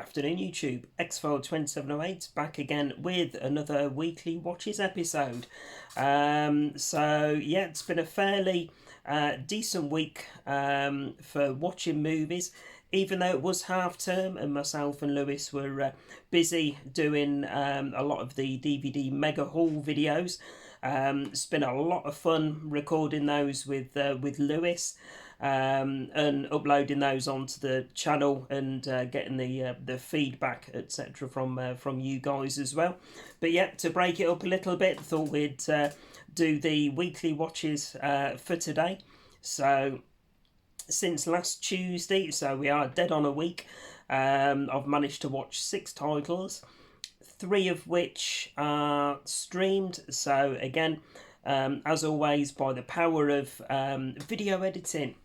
afternoon, YouTube. Xfile2708 back again with another weekly watches episode. Yeah, it's been a fairly decent week for watching movies, even though it was half term and myself and Lewis were busy doing a lot of the DVD mega haul videos. It's been a lot of fun recording those with Lewis. And uploading those onto the channel and getting the feedback, etc., from you guys as well. But yeah, to break it up a little bit, thought we'd do the weekly watches for today. So since last Tuesday, so we are dead on a week, I've managed to watch 6 titles, 3 of which are streamed. So again, as always, by the power of video editing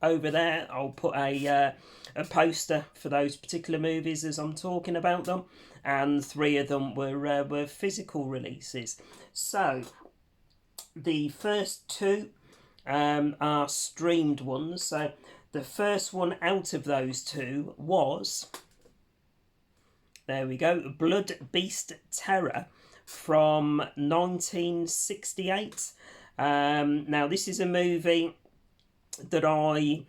over there, I'll put a poster for those particular movies as I'm talking about them, and 3 of them were physical releases. So the first 2 are streamed ones. So the first one out of those 2 was, there we go, Blood Beast Terror from 1968. Now this is a movie that I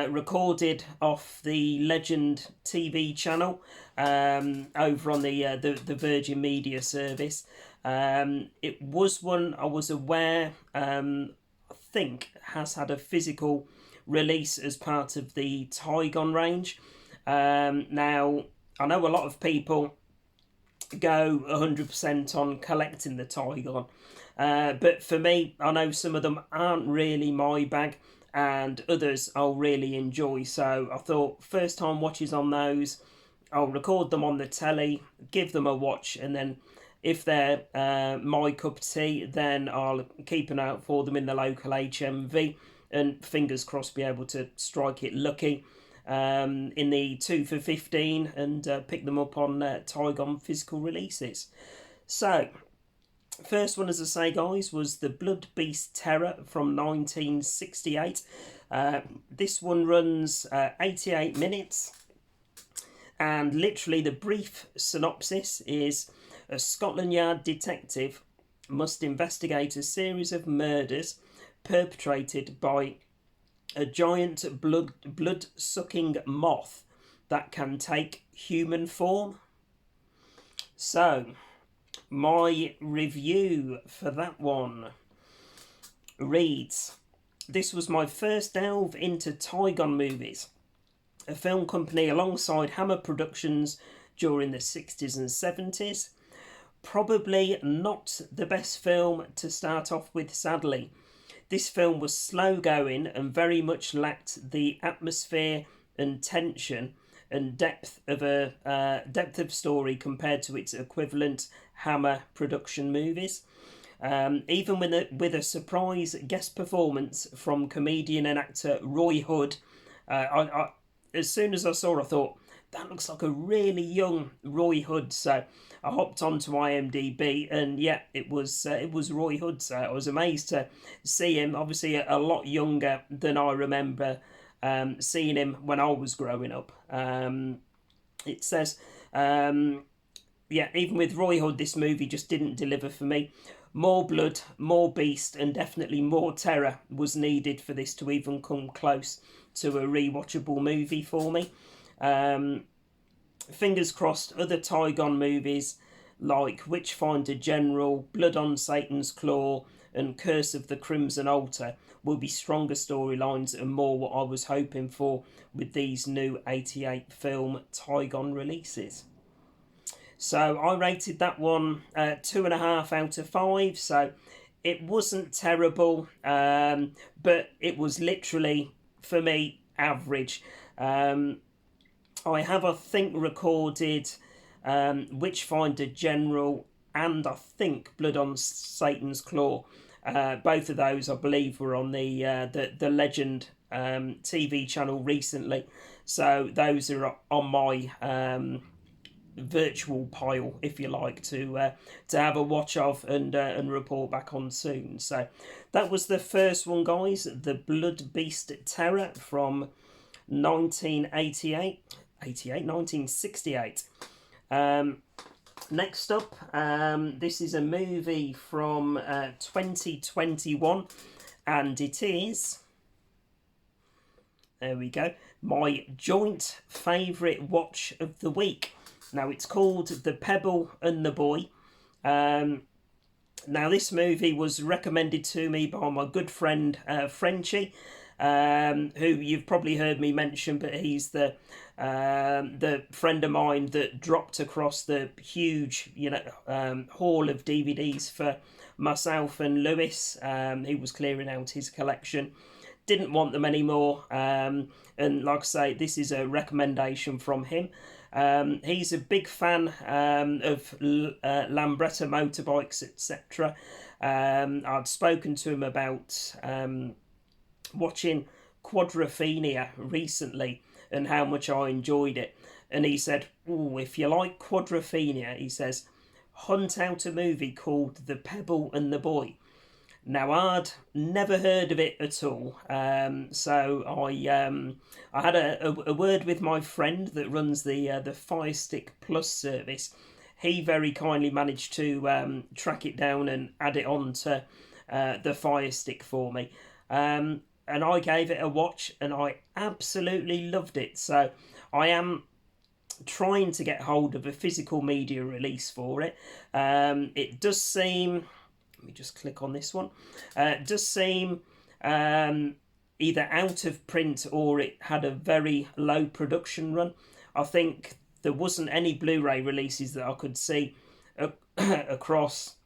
recorded off the Legend TV channel over on the Virgin Media service. It was one I was aware, I think, has had a physical release as part of the Tygon range. Now, I know a lot of people go 100% on collecting the Tygon. But for me, I know some of them aren't really my bag, and others I'll really enjoy. So I thought, first time watches on those, I'll record them on the telly, give them a watch, and then if they're my cup of tea, then I'll keep an eye out for them in the local HMV, and fingers crossed be able to strike it lucky in the 2 for 15 and pick them up on Tygon physical releases. So first one, as I say, guys, was the Blood Beast Terror from 1968. This one runs 88 minutes, and literally the brief synopsis is: a Scotland Yard detective must investigate a series of murders perpetrated by a giant blood-sucking moth that can take human form. So my review for that one reads: this was my first delve into Tygon Movies, a film company alongside Hammer Productions during the 60s and 70s. Probably not the best film to start off with, sadly. This film was slow going and very much lacked the atmosphere and tension and depth of story compared to its equivalent Hammer production movies. Even with a surprise guest performance from comedian and actor Roy Hood, I as soon as I saw it, I thought, that looks like a really young Roy Hood. So I hopped onto IMDb, and yeah, it was Roy Hood. So I was amazed to see him. Obviously, a lot younger than I remember seeing him when I was growing up. It says, yeah, even with Roy Hood, this movie just didn't deliver for me. More blood, more beast, and definitely more terror was needed for this to even come close to a rewatchable movie for me. Fingers crossed other Tygon movies like Witchfinder General, Blood on Satan's Claw, and Curse of the Crimson Altar will be stronger storylines and more what I was hoping for with these new 88 film Tygon releases. So I rated that one 2.5 out of 5. So it wasn't terrible, but it was literally, for me, average. I have, I think, recorded Witchfinder General and I think Blood on Satan's Claw. Both of those, I believe, were on the Legend TV channel recently. So those are on my virtual pile, if you like, to have a watch of and report back on soon. So that was the first one, guys, the Blood Beast Terror from 1988. 1968. Next up, this is a movie from 2021, and it is, there we go, my joint favourite watch of the week. Now, it's called The Pebble and the Boy. Now, this movie was recommended to me by my good friend Frenchie, who you've probably heard me mention, but he's the friend of mine that dropped across the huge, haul of DVDs for myself and Lewis. He was clearing out his collection, didn't want them anymore, and like I say, this is a recommendation from him. He's a big fan of Lambretta motorbikes, etc. I'd spoken to him about watching Quadrophenia recently and how much I enjoyed it. And he said, "Oh, if you like Quadrophenia," he says, "hunt out a movie called The Pebble and the Boy." Now, I'd never heard of it at all, so I had a word with my friend that runs the Firestick Plus service. He very kindly managed to track it down and add it on to the Firestick for me, and I gave it a watch, and I absolutely loved it. So I am trying to get hold of a physical media release for it. It does seem, let me just click on this one. It does seem either out of print or it had a very low production run. I think there wasn't any Blu-ray releases that I could see across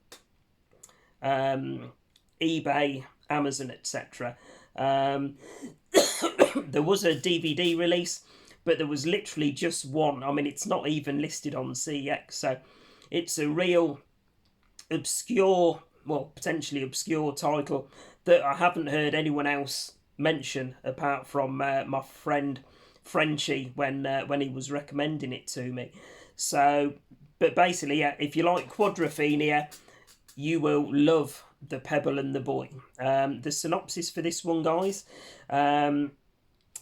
eBay, Amazon, etc. There was a DVD release, but there was literally just one. I mean, it's not even listed on CX, so it's a real obscure, well, potentially obscure title that I haven't heard anyone else mention apart from my friend Frenchie when he was recommending it to me. So, but basically, yeah, if you like Quadrophenia, you will love The Pebble and the Boy. The synopsis for this one, guys.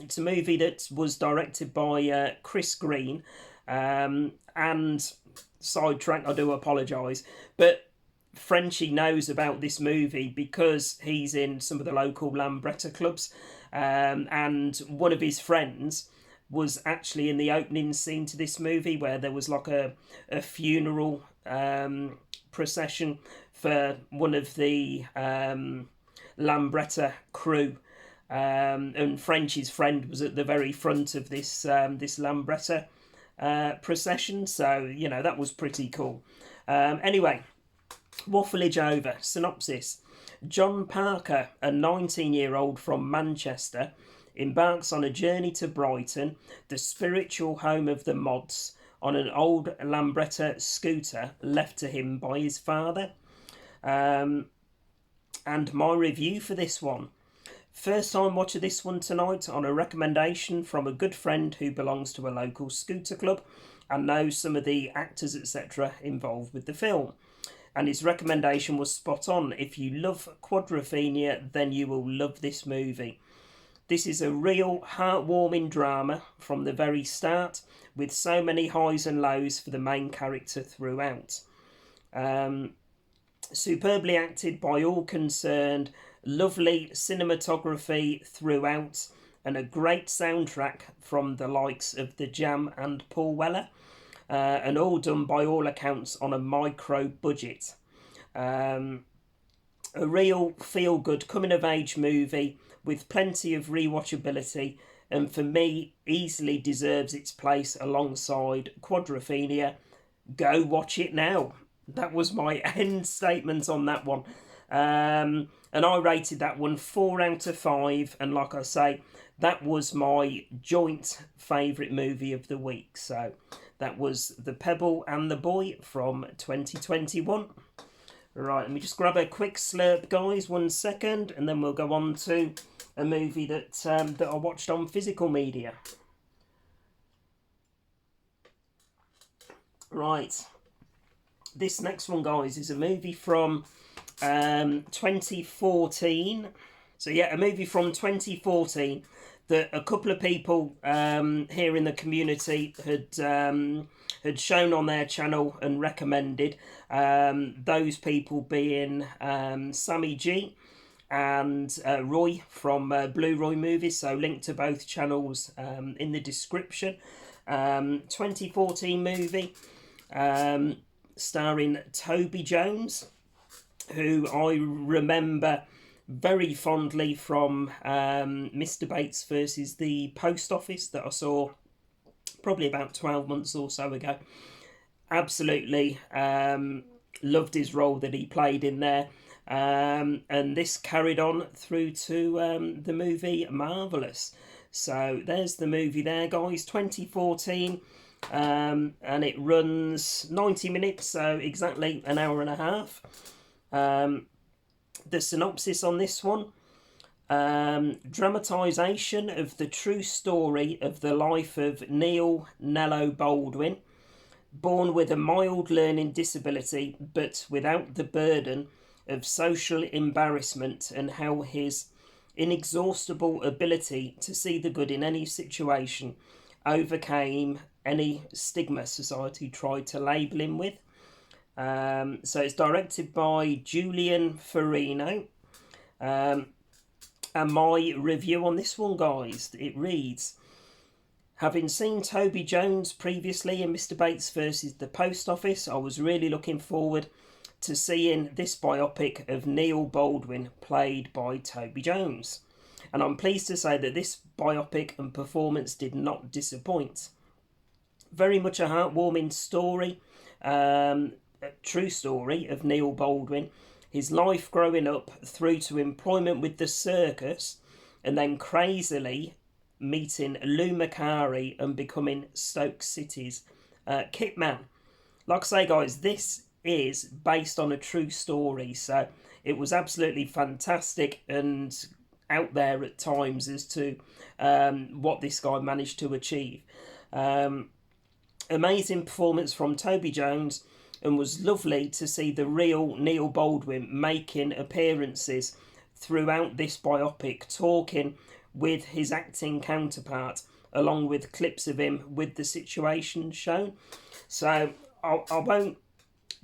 It's a movie that was directed by Chris Green, and sidetrack, I do apologise, but Frenchie knows about this movie because he's in some of the local Lambretta clubs, and one of his friends was actually in the opening scene to this movie where there was like a funeral procession for one of the Lambretta crew, and Frenchie's friend was at the very front of this this Lambretta procession, so that was pretty cool. Anyway, waffleage over. Synopsis: John Parker, a 19-year-old from Manchester, embarks on a journey to Brighton, the spiritual home of the Mods, on an old Lambretta scooter left to him by his father. And my review for this one: first time watch of this one tonight on a recommendation from a good friend who belongs to a local scooter club and knows some of the actors, etc. involved with the film. And his recommendation was spot on. If you love Quadrophenia, then you will love this movie. This is a real heartwarming drama from the very start, with so many highs and lows for the main character throughout. Superbly acted by all concerned, lovely cinematography throughout, and a great soundtrack from the likes of The Jam and Paul Weller, and all done by all accounts on a micro budget. A real feel-good coming-of-age movie with plenty of rewatchability, and for me easily deserves its place alongside Quadrophenia. Go watch it now. That was my end statement on that one. And I rated that one 4 out of 5, and like I say, that was my joint favourite movie of the week. So that was The Pebble and the Boy from 2021. Right, let me just grab a quick slurp, guys, 1 second, and then we'll go on to a movie that I watched on physical media. Right, this next one, guys, is a movie from 2014. So yeah, a movie from 2014 that a couple of people here in the community had shown on their channel and recommended. Those people being Sammy G and Roy from Blue Roy Movies. So link to both channels in the description. 2014 movie starring Toby Jones, who I remember very fondly from Mr. Bates versus the Post Office that I saw probably about 12 months or so ago. Absolutely loved his role that he played in there. And this carried on through to the movie Marvellous. So there's the movie there, guys, 2014. And it runs 90 minutes, so exactly an hour and a half. The synopsis on this one: dramatisation of the true story of the life of Neil Nello Baldwin, born with a mild learning disability but without the burden of social embarrassment, and how his inexhaustible ability to see the good in any situation overcame any stigma society tried to label him with. So it's directed by Julian Farino. And my review on this one, guys, it reads: having seen Toby Jones previously in Mr. Bates versus the Post Office, I was really looking forward to seeing this biopic of Neil Baldwin, played by Toby Jones. And I'm pleased to say that this biopic and performance did not disappoint. Very much a heartwarming story, a true story of Neil Baldwin, his life growing up through to employment with the circus, and then crazily meeting Lou Macari and becoming Stoke City's Kitman. Like I say, guys, this is based on a true story, so it was absolutely fantastic and out there at times as to what this guy managed to achieve. Amazing performance from Toby Jones, and was lovely to see the real Neil Baldwin making appearances throughout this biopic, talking with his acting counterpart, along with clips of him with the situation shown. So I won't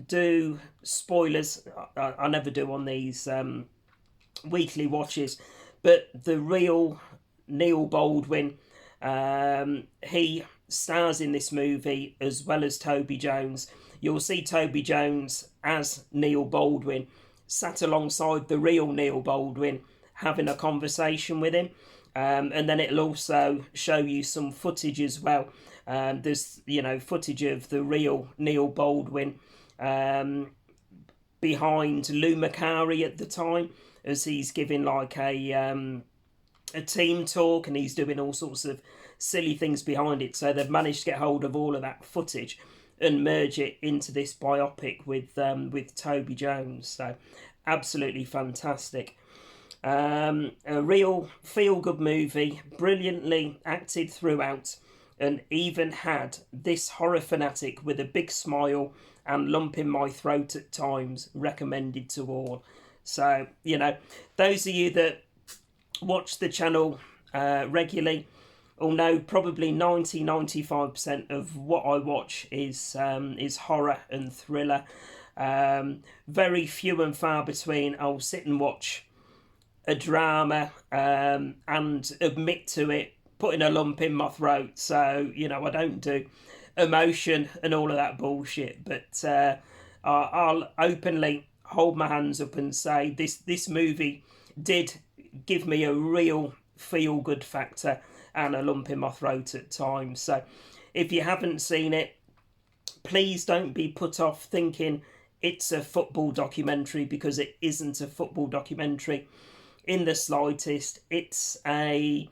do spoilers, I never do on these weekly watches, but the real Neil Baldwin, he stars in this movie as well as Toby Jones. You'll see Toby Jones as Neil Baldwin sat alongside the real Neil Baldwin having a conversation with him, and then it'll also show you some footage as well. There's footage of the real Neil Baldwin behind Lou Macari at the time, as he's giving like a team talk, and he's doing all sorts of silly things behind it. So they've managed to get hold of all of that footage and merge it into this biopic with Toby Jones. So absolutely fantastic. A real feel-good movie, brilliantly acted throughout, and even had this horror fanatic with a big smile and lump in my throat at times recommended to all. So, those of you that watch the channel regularly will know probably 95% of what I watch is horror and thriller. Very few and far between I'll sit and watch a drama and admit to it putting a lump in my throat. So, I don't do emotion and all of that bullshit, but I'll openly hold my hands up and say this movie did give me a real feel-good factor and a lump in my throat at times. So if you haven't seen it, please don't be put off thinking it's a football documentary, because it isn't a football documentary in the slightest. It's a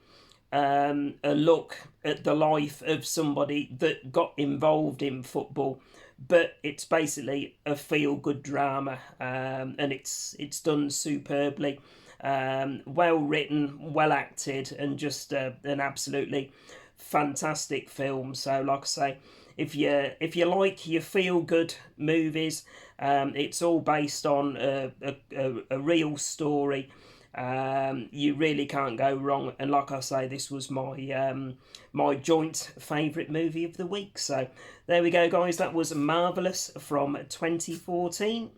look at the life of somebody that got involved in football, but it's basically a feel-good drama, and it's done superbly. Well written, well acted, and just an absolutely fantastic film. So like I say, if you like your feel-good movies, it's all based on a real story, You really can't go wrong. And like I say, this was my my joint favourite movie of the week. So there we go, guys. That was Marvellous from 2014.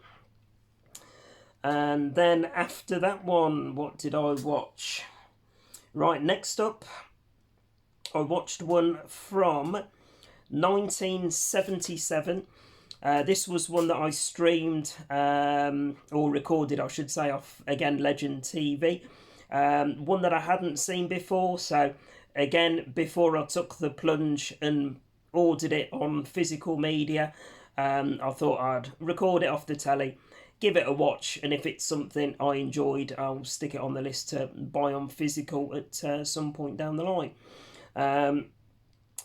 And then after that one, what did I watch? Right, next up, I watched one from 1977. This was one that I streamed, or recorded, I should say, off, again, Legend TV. One that I hadn't seen before, so again, before I took the plunge and ordered it on physical media, I thought I'd record it off the telly, give it a watch, and if it's something I enjoyed, I'll stick it on the list to buy on physical at some point down the line.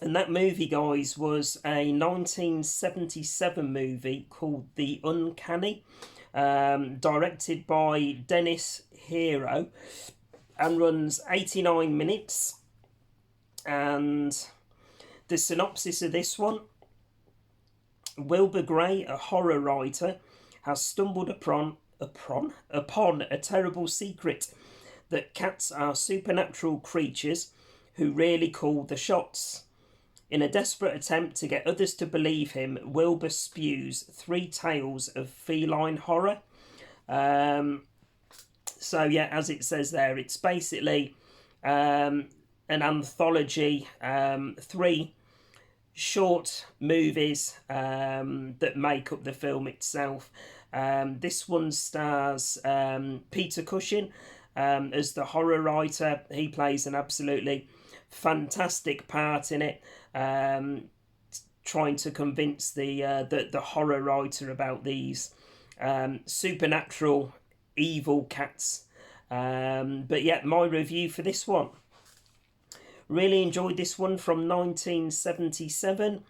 And that movie, guys, was a 1977 movie called The Uncanny, directed by Dennis Hero, and runs 89 minutes. And the synopsis of this one: Wilbur Gray, a horror writer, has stumbled upon a terrible secret, that cats are supernatural creatures who really call the shots. In a desperate attempt to get others to believe him, Wilbur spews 3 tales of feline horror. So yeah, as it says there, it's basically an anthology, 3 short movies that make up the film itself. This one stars Peter Cushing as the horror writer. He plays an absolutely fantastic part in it, trying to convince the horror writer about these supernatural evil cats. But yeah, my review for this one: really enjoyed this one from 1977.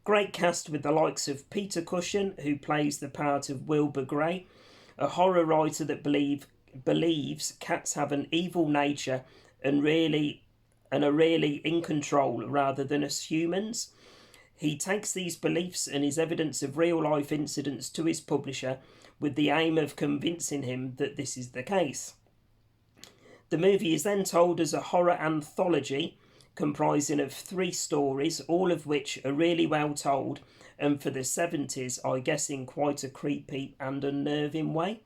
Great cast with the likes of Peter Cushing, who plays the part of Wilbur Gray, a horror writer that believes cats have an evil nature and are really in control rather than as humans. He takes these beliefs and his evidence of real life incidents to his publisher with the aim of convincing him that this is the case. The movie is then told as a horror anthology comprising of 3 stories, all of which are really well told, and for the 70s, I guess in quite a creepy and unnerving way.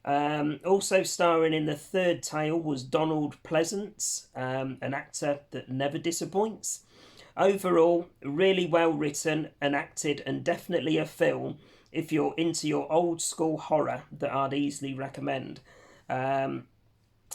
Also starring in the 3rd tale was Donald Pleasance, an actor that never disappoints. Overall, really well written and acted, and definitely a film if you're into your old school horror that I'd easily recommend.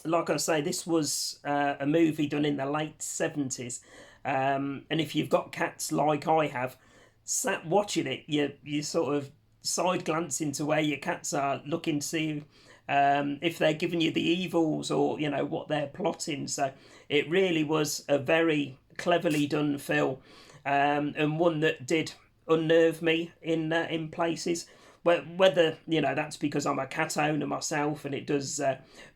Like I say, this was a movie done in the late 70s, and if you've got cats like I have, sat watching it, you sort of side glancing to where your cats are, looking to see if they're giving you the evils, or you know what they're plotting. So it really was a very cleverly done film, and one that did unnerve me in places. Whether that's because I'm a cat owner myself, and it does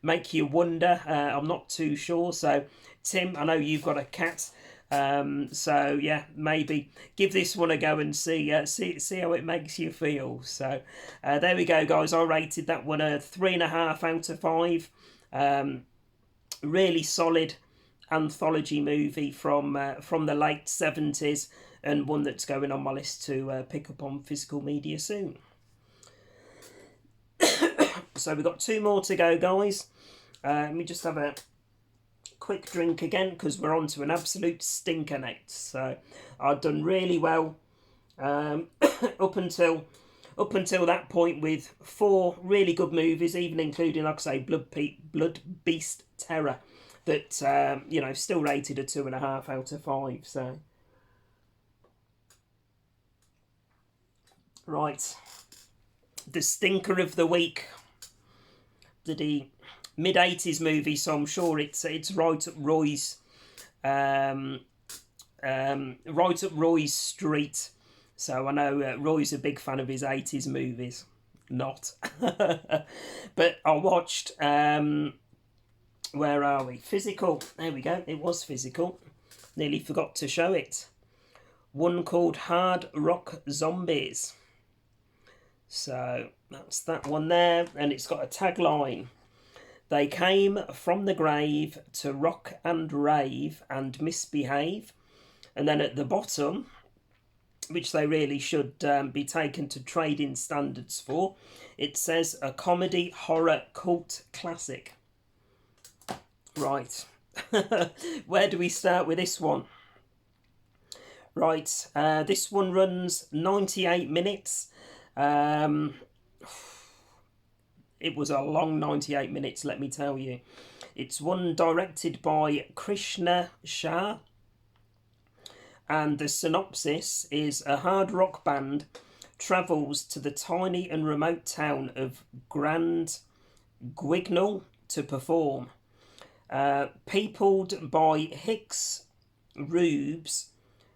make you wonder, I'm not too sure. So Tim, I know you've got a cat. So yeah, maybe give this one a go and see how it makes you feel. So there we go, guys. I rated that one a 3.5 out of 5. Really solid anthology movie from the late 70s, and one that's going on my list to pick up on physical media soon. So we've got 2 more to go, guys. Let me just have a quick drink again, because we're on to an absolute stinker next. So I've done really well up until that point with 4 really good movies, even including, like I say, Blood Beast Terror, that still rated a 2.5 out of 5. So right, the stinker of the week, the mid-80s movie, so I'm sure it's right up Roy's street. So I know Roy's a big fan of his 80s movies. Not. But I watched, where are we? Physical. There we go. It was Physical. Nearly forgot to show it. One called Hard Rock Zombies. So that's that one there. And it's got a tagline: They came from the grave to rock and rave and misbehave. And then at the bottom, which they really should be taken to trading standards for, it says a comedy horror cult classic. Right. Where do we start with this one? Right, this one runs 98 minutes. It was a long 98 minutes, let me tell you. It's one directed by Krishna Shah. And the synopsis is a hard rock band travels to the tiny and remote town of Grand Guignol to perform. Peopled by hicks, rubes,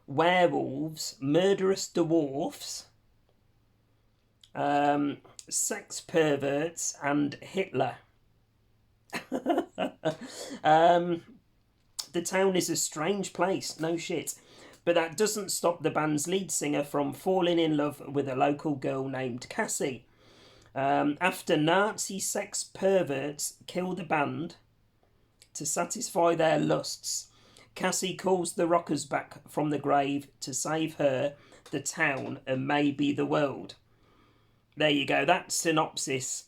werewolves, murderous dwarfs, sex perverts, and Hitler. The town is a strange place, no shit. But that doesn't stop the band's lead singer from falling in love with a local girl named Cassie. After Nazi sex perverts kill the band to satisfy their lusts, Cassie calls the rockers back from the grave to save her, the town, and maybe the world. There you go. That synopsis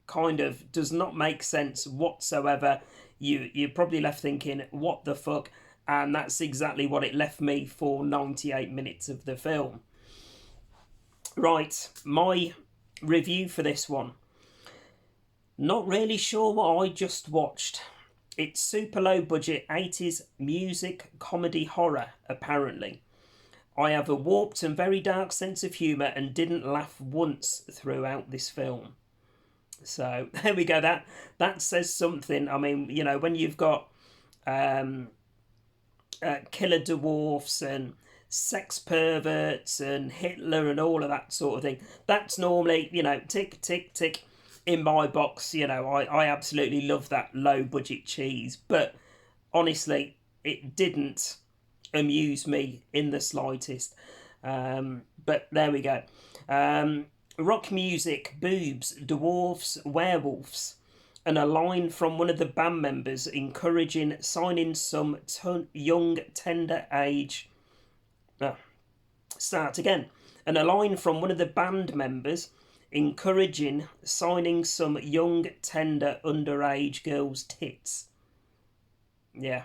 kind of does not make sense whatsoever. You're probably left thinking, what the fuck? And that's exactly what it left me for 98 minutes of the film. Right, my review for this one. Not really sure what I just watched. It's super low budget 80s music comedy horror, apparently. I have a warped and very dark sense of humour and didn't laugh once throughout this film. So there we go. That says something. I mean, you know, when you've got killer dwarfs and sex perverts and Hitler and all of that sort of thing, that's normally, you know, tick, tick, tick in my box. You know, I absolutely love that low budget cheese, but honestly, it didn't amuse me in the slightest. But there we go. Rock music, boobs, dwarfs, werewolves, and a line from one of the band members encouraging signing some young, tender age. Start again. And a line from one of the band members encouraging signing some young, tender, underage girl's tits. Yeah,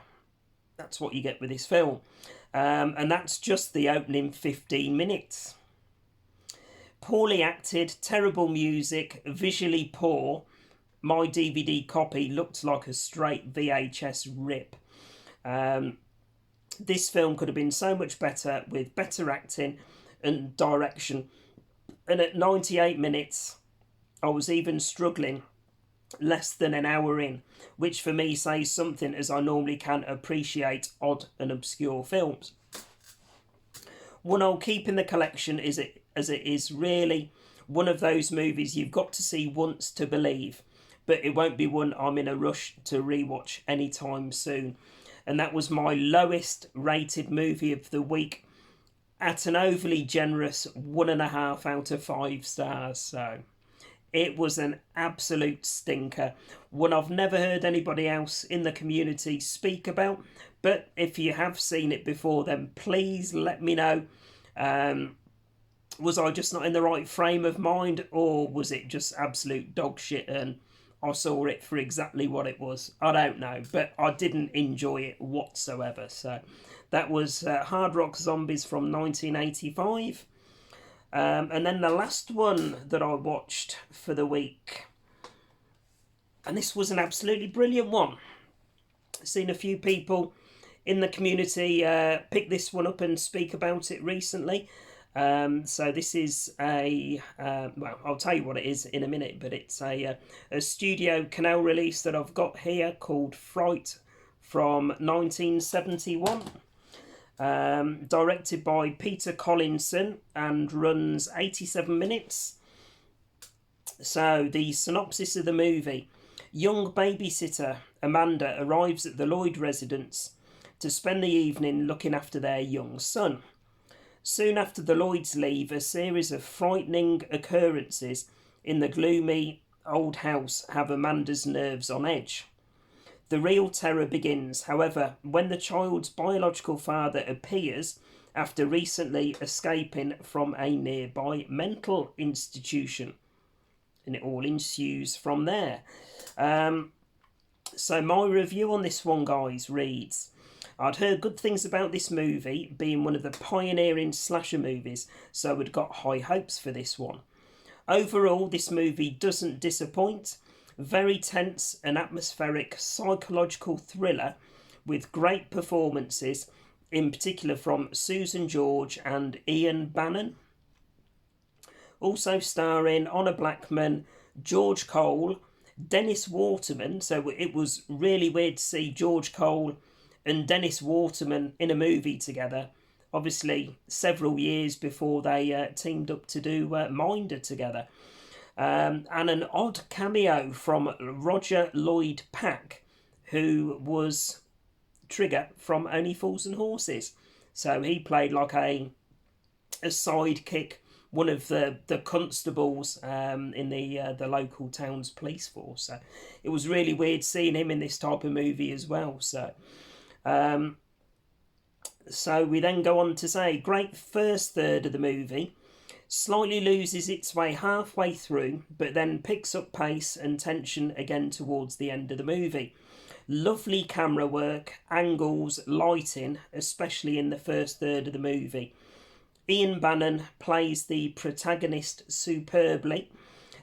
that's what you get with this film. And that's just the opening 15 minutes. Poorly acted, terrible music, visually poor. My DVD copy looked like a straight VHS rip. This film could have been so much better with better acting and direction. And at 98 minutes, I was even struggling less than an hour in, which for me says something, as I normally can't appreciate odd and obscure films. One I'll keep in the collection as it is really one of those movies you've got to see once to believe, but it won't be one I'm in a rush to rewatch anytime soon. And that was my lowest rated movie of the week at an overly generous 1.5 out of 5 stars. So it was an absolute stinker, one I've never heard anybody else in the community speak about. But if you have seen it before, then please let me know. Was I just not in the right frame of mind, or was it just absolute dog shit and I saw it for exactly what it was? I don't know, but I didn't enjoy it whatsoever. So that was Hard Rock Zombies from 1985. And then the last one that I watched for the week, and this was an absolutely brilliant one. I've seen a few people in the community pick this one up and speak about it recently. So this is well, I'll tell you what it is in a minute, but it's a Studio Canal release that I've got here called Fright from 1971. Directed by Peter Collinson and runs 87 minutes. So the synopsis of the movie: young babysitter Amanda arrives at the Lloyd residence to spend the evening looking after their young son. Soon after the Lloyds leave, a series of frightening occurrences in the gloomy old house have Amanda's nerves on edge. The real terror begins, however, when the child's biological father appears after recently escaping from a nearby mental institution. And it all ensues from there. So my review on this one, guys, reads: I'd heard good things about this movie, being one of the pioneering slasher movies, so I'd got high hopes for this one. Overall, this movie doesn't disappoint. Very tense and atmospheric psychological thriller with great performances, in particular from Susan George and Ian Bannon. Also starring Honor Blackman, George Cole, Dennis Waterman. So it was really weird to see George Cole and Dennis Waterman in a movie together. Obviously, several years before they teamed up to do Minder together. And an odd cameo from Roger Lloyd Pack, who was Trigger from Only Fools and Horses. So he played like a sidekick, one of the constables in the local town's police force. So it was really weird seeing him in this type of movie as well. So we then go on to say, great first third of the movie. Slightly loses its way halfway through, but then picks up pace and tension again towards the end of the movie. Lovely camera work, angles, lighting, especially in the first third of the movie. Ian Bannon plays the protagonist superbly,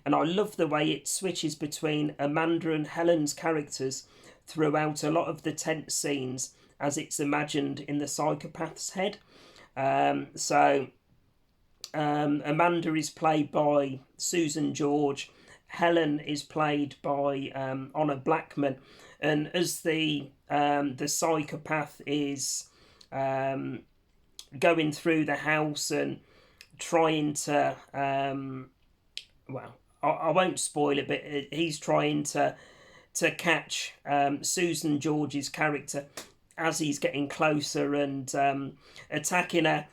and I love the way it switches between Amanda and Helen's characters throughout a lot of the tense scenes as it's imagined in the psychopath's head. Amanda is played by Susan George. Helen is played by Honor Blackman, and as the psychopath is going through the house and trying to I won't spoil it, but he's trying to catch Susan George's character as he's getting closer and attacking her.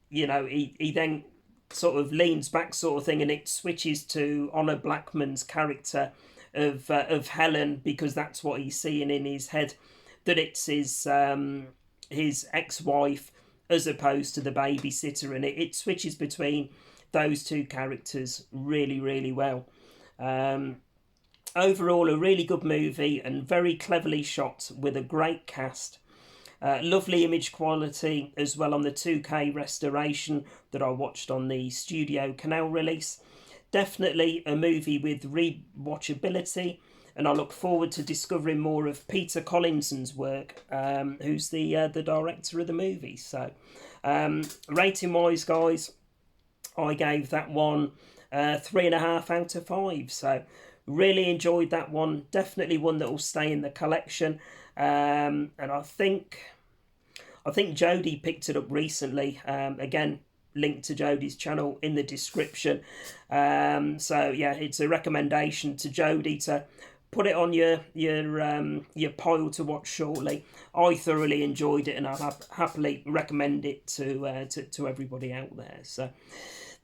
He then sort of leans back, sort of thing, and it switches to Honor Blackman's character of Helen, because that's what he's seeing in his head, that it's his ex-wife as opposed to the babysitter, and it switches between those two characters really, really well. Overall, a really good movie and very cleverly shot with a great cast. Lovely image quality as well on the 2K restoration that I watched on the Studio Canal release. Definitely a movie with rewatchability, and I look forward to discovering more of Peter Collinson's work, who's the director of the movie. So, rating wise, guys, I gave that one 3.5 out of 5. So, really enjoyed that one. Definitely one that will stay in the collection. And I think Jodie picked it up recently. Again, link to Jodie's channel in the description. So yeah, it's a recommendation to Jodie to put it on your pile to watch shortly. I thoroughly enjoyed it, and I'll happily recommend it to everybody out there. So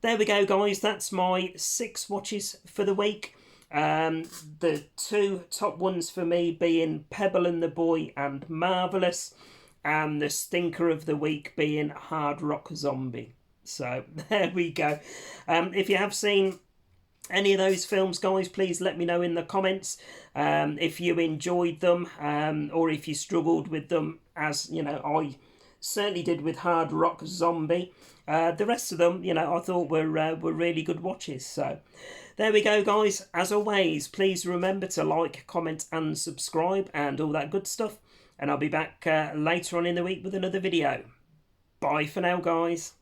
there we go, guys. That's my 6 watches for the week. The 2 top ones for me being Pebble and the Boy and Marvellous, and the stinker of the week being Hard Rock Zombie. So there we go. If you have seen any of those films, guys, please let me know in the comments if you enjoyed them, or if you struggled with them, as I certainly did with Hard Rock Zombie. The rest of them, I thought were really good watches. So there we go, guys. As always, please remember to like, comment and subscribe and all that good stuff. And I'll be back later on in the week with another video. Bye for now, guys.